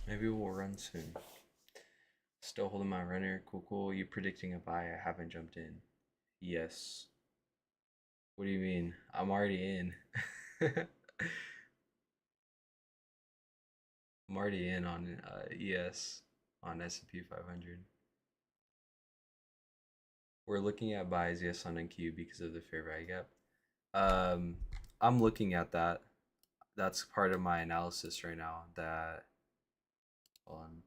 Maybe we'll run soon. Still holding my runner. Cool, cool. You predicting a buy? I haven't jumped in. Yes. What do you mean? I'm already in. I'm already in on ES on S&P 500. We're looking at buys, yes, on NQ because of the fair value gap. Um, I'm looking at that. That's part of my analysis right now. That hold on.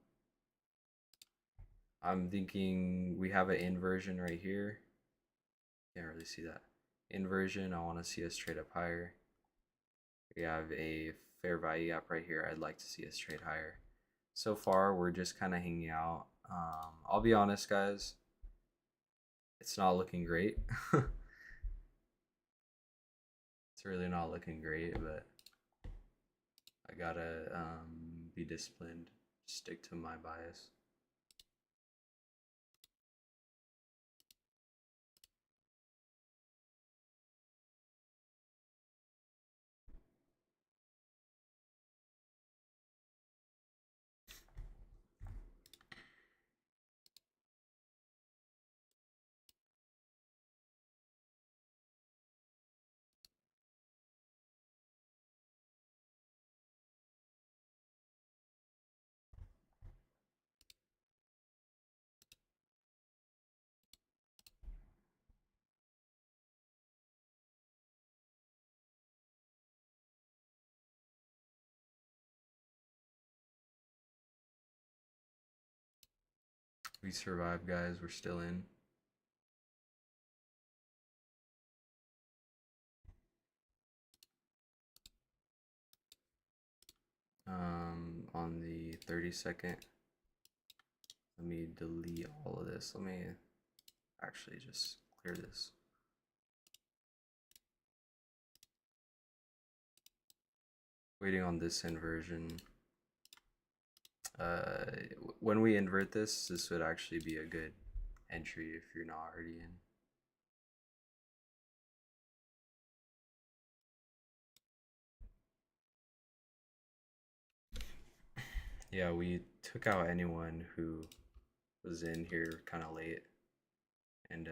I'm thinking we have an inversion right here. Can't really see that. Inversion, I want to see us trade up higher. We have a fair value gap right here. I'd like to see us trade higher. So far, we're just kind of hanging out. I'll be honest, guys. It's not looking great. It's really not looking great, but I gotta be disciplined. Stick to my bias. We survived, guys. We're still in. On the 32nd, let me delete all of this. Let me actually just clear this. Waiting on this inversion. When we invert this, this would actually be a good entry if you're not already in. Yeah, we took out anyone who was in here kind of late, and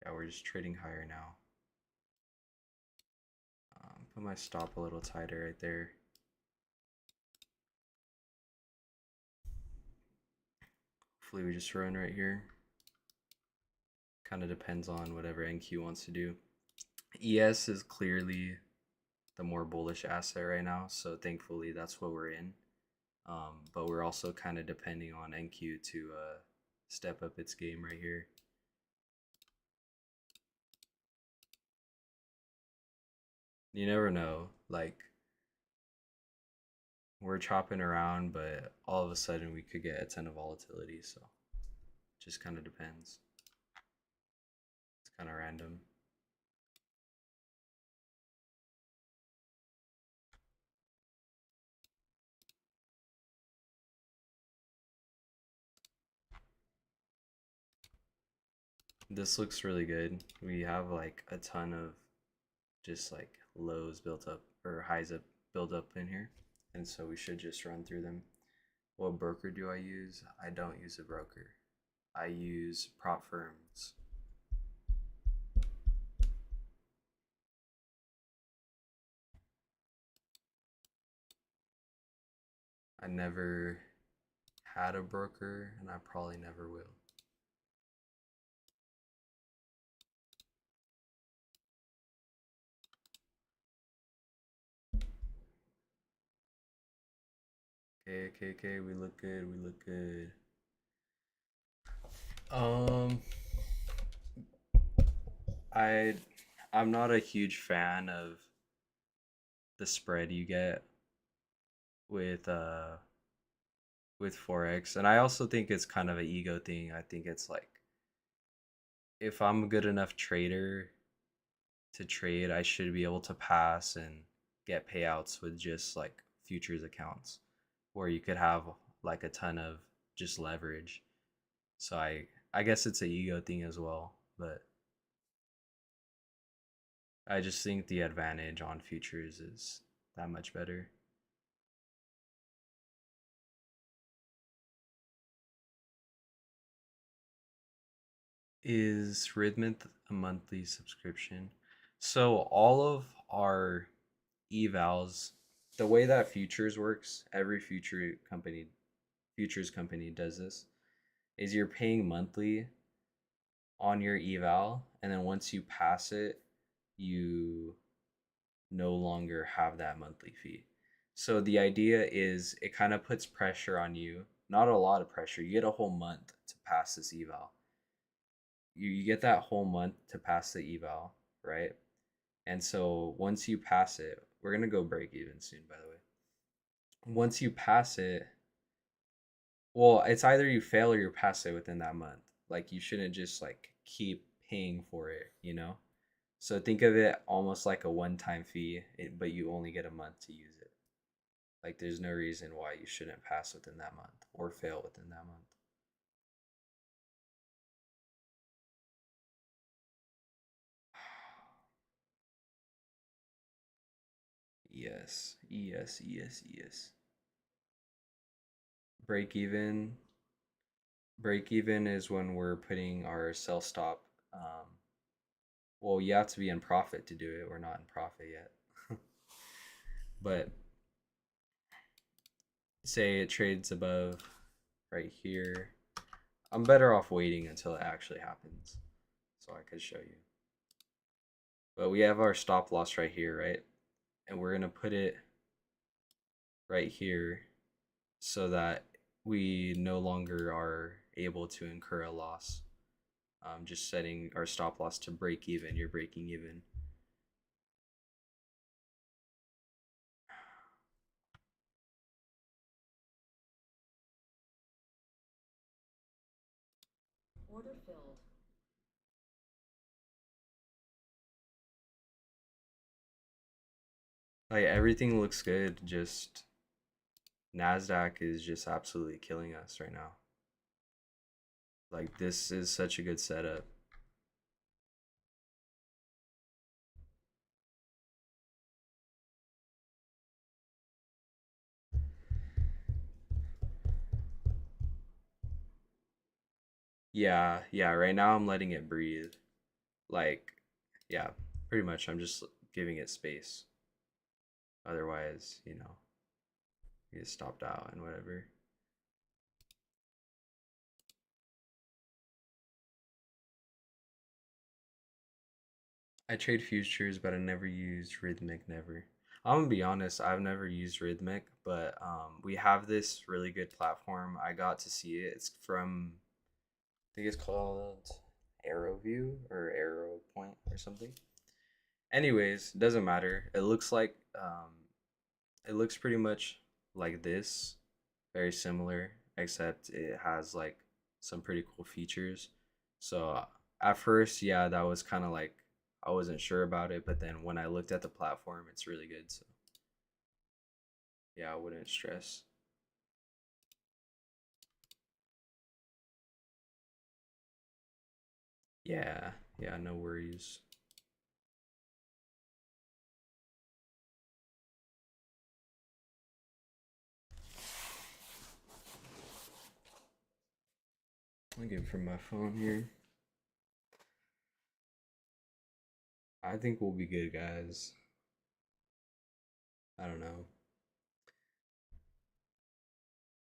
yeah, we're just trading higher now. Put my stop a little tighter right there. Hopefully we just run right here. Kind of depends on whatever NQ wants to do. ES is clearly the more bullish asset right now, so thankfully that's what we're in. But we're also kind of depending on NQ to step up its game right here. You never know, like we're chopping around, but all of a sudden we could get a ton of volatility, so it just kind of depends. It's kind of random. This looks really good. We have like a ton of just like lows built up or highs up built up in here, and so we should just run through them. What broker do I use? I don't use a broker. I use prop firms. I never had a broker, and I probably never will. Okay, okay, okay. We look good. We look good. Um, I I'm not a huge fan of the spread you get with with forex, and I also think it's kind of an ego thing. I think it's like if I'm a good enough trader to trade, I should be able to pass and get payouts with just like futures accounts where you could have like a ton of just leverage. So I guess it's an ego thing as well, but I just think the advantage on futures is that much better. Is Rhythmic a monthly subscription? So all of our evals, the way that futures works, every futures company does this, is you're paying monthly on your eval, and then once you pass it, you no longer have that monthly fee. So the idea is it kind of puts pressure on you, not a lot of pressure. You get a whole month to pass this eval. You get that whole month to pass the eval, right? And so once you pass it, we're gonna go break even soon, by the way. Once you pass it, well, it's either you fail or you pass it within that month. Like you shouldn't just like keep paying for it, you know? So think of it almost like a one-time fee, but you only get a month to use it. Like there's no reason why you shouldn't pass within that month or fail within that month. Yes, yes, yes, yes. Break even. Break even is when we're putting our sell stop. Well, you have to be in profit to do it. We're not in profit yet. But say it trades above right here. I'm better off waiting until it actually happens so I could show you. But we have our stop loss right here, right? And we're going to put it right here so that we no longer are able to incur a loss. Just setting our stop loss to break even. You're breaking even. Order filled. Like everything looks good, just Nasdaq is just absolutely killing us right now. Like this is such a good setup. Yeah, yeah, right now I'm letting it breathe. Like, yeah, pretty much I'm just giving it space. Otherwise, you get stopped out and whatever. I trade futures, but I never used Rhythmic, never. I'm gonna be honest, I've never used Rhythmic, but we have this really good platform. I got to see it. It's from, I think it's called ArrowView or Arrow Point or something. Anyways, doesn't matter. It looks pretty much like this, very similar, except it has like some pretty cool features. So at first, yeah, that was kind of like I wasn't sure about it, but then when I looked at the platform, it's really good. So yeah, I wouldn't stress. Yeah, yeah, no worries. I'll get it from my phone here. I think we'll be good, guys. I don't know.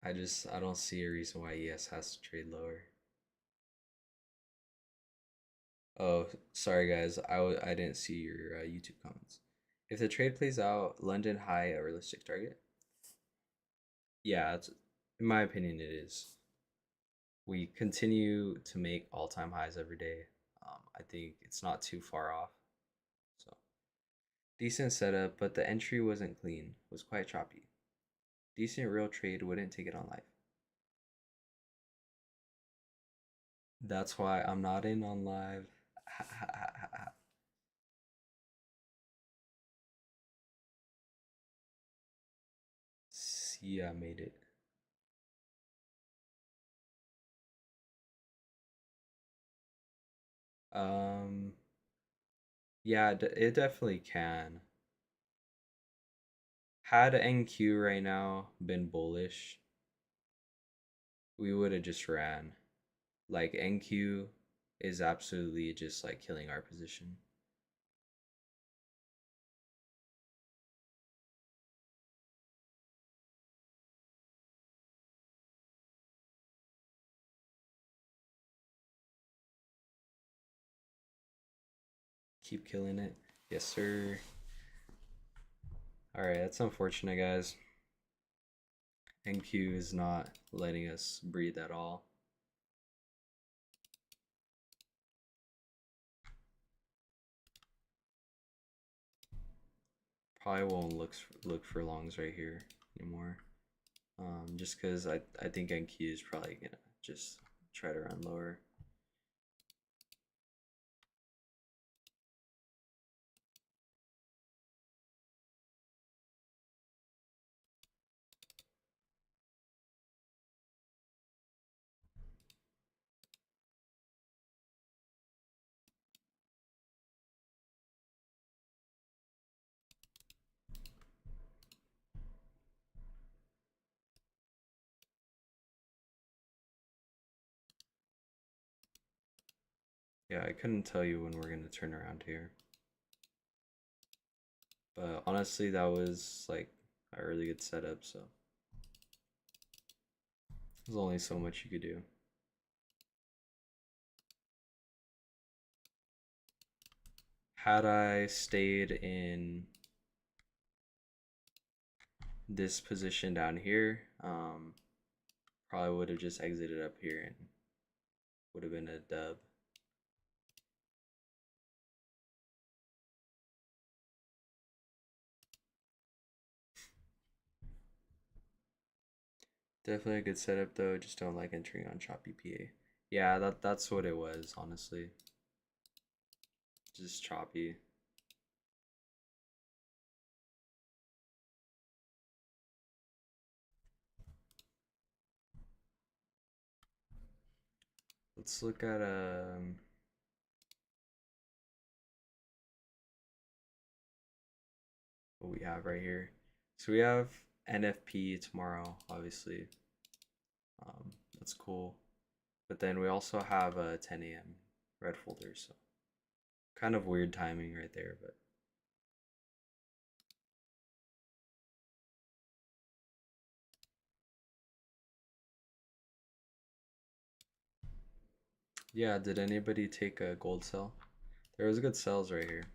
I don't see a reason why ES has to trade lower. Oh, sorry guys. I didn't see your YouTube comments. If the trade plays out, London high a realistic target? Yeah, in my opinion, it is. We continue to make all-time highs every day. I think it's not too far off. So decent setup, but the entry wasn't clean. Was quite choppy. Decent real trade wouldn't take it on life. That's why I'm not in on live. See, I made it. Um, yeah, it definitely can. Had NQ right now been bullish, we would have just ran. Like NQ is absolutely just like killing our position. Keep killing it. Yes, sir. All right, that's unfortunate, guys. NQ is not letting us breathe at all. Probably won't look for longs right here anymore. Just because I think NQ is probably gonna just try to run lower. Yeah, I couldn't tell you when we're gonna turn around here. But honestly, that was like a really good setup, so there's only so much you could do. Had I stayed in this position down here, probably would have just exited up here and would have been a dub. Definitely a good setup though, just don't like entering on choppy PA. Yeah, that's what it was, honestly. Just choppy. Let's look at what we have right here. So we have NFP tomorrow, obviously. That's cool. But then we also have a 10 a.m. red folder, so kind of weird timing right there, but yeah, did anybody take a gold sell? There was good sells right here.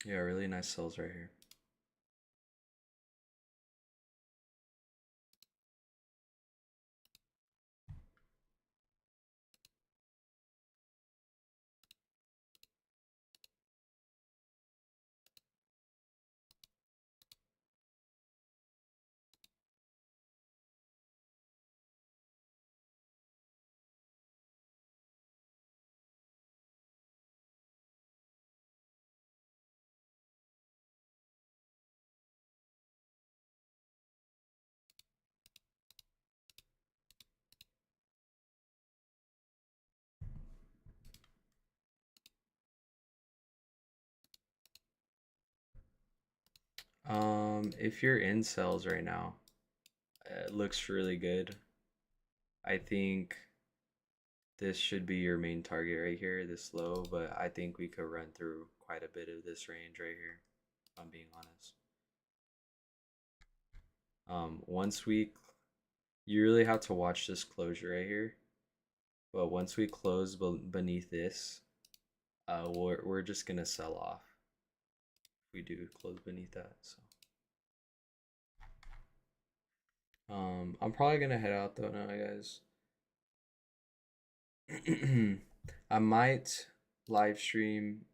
Yeah, really nice sells right here. If you're in sells right now, it looks really good. I think this should be your main target right here, this low, but I think we could run through quite a bit of this range right here, if I'm being honest. Once you really have to watch this closure right here, but once we close beneath this, we're just gonna sell off if we do close beneath that. So, I'm probably gonna head out though now, guys. I might live stream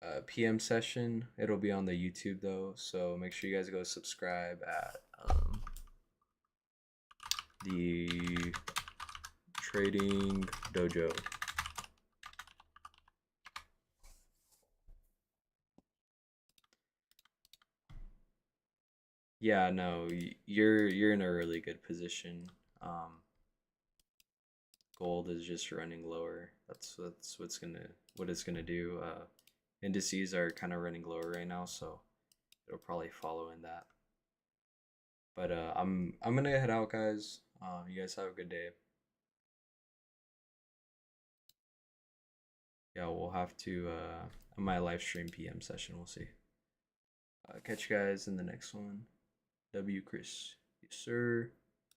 a PM session. It'll be on the YouTube though, so make sure you guys go subscribe at the Trading Dojo. Yeah, no, you're in a really good position. Gold is just running lower. That's what it's gonna do. Indices are kind of running lower right now, so it'll probably follow in that. But I'm gonna head out, guys. You guys have a good day. Yeah, we'll have to on my live stream PM session. We'll see. Catch you guys in the next one. W Chris, yes sir.